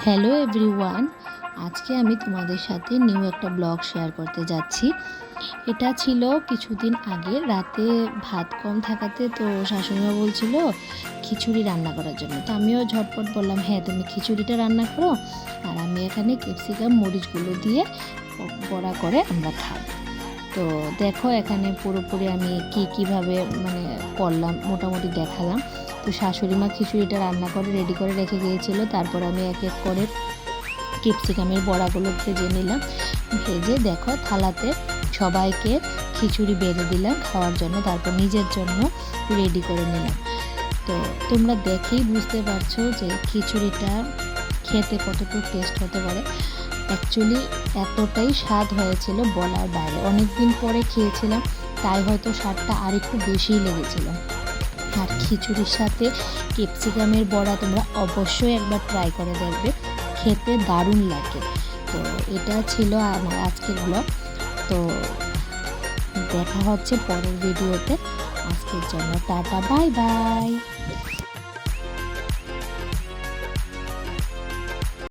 Hello everyone, আজকে আমি তোমাদের সাথে নিউ একটা ব্লগ শেয়ার করতে যাচ্ছি। এটা ছিল কিছুদিন আগে, রাতে ভাত কম থাকাতে তো শাশুড়িমা বলছিল খিচুড়ি রান্না করার জন্য। তো আমিও ঝটপট বললাম হ্যাঁ তুমি খিচুড়িটা রান্না করো, আর আমি এখানে ক্যাপসিকাম মরিচগুলো দিয়ে বড়া করে আমরা খাবো। তো দেখো এখানে পুরোপুরি আমি কীভাবে করলাম মোটামুটি দেখালাম। তো শাশুড়ি মা খিচুড়িটা রান্না করে রেডি করে রেখে গিয়েছিল। তারপর আমি এক এক করে ক্যাপসিকামের বড়াগুলো ভেজে নিলাম। ভেজে দেখো থালাতে সবাইকে খিচুড়ি বেড়ে দিলাম খাওয়ার জন্য, তারপর নিজের জন্য রেডি করে নিলাম। তো তোমরা দেখেই বুঝতে পারছো যে খিচুড়িটা খেতে কতটুকু টেস্ট হতে পারে। অ্যাকচুয়ালি এতটাই স্বাদ হয়েছিল বলার বাইরে। অনেক দিন পরে খেয়েছিলাম, তাই হয়তো স্বাদটা আর একটু বেশিই লেগেছিল। আর খিচুড়ির সাথে ক্যাপসিকামের বড়া তোমরা অবশ্যই একবার ট্রাই করে দেখবে, খেতে দারুণ লাগে। তো এটা ছিল আমার আজকের ব্লগ। তো দেখা হচ্ছে পরের ভিডিওতে। আজকের জন্য টাটা, বাই বাই।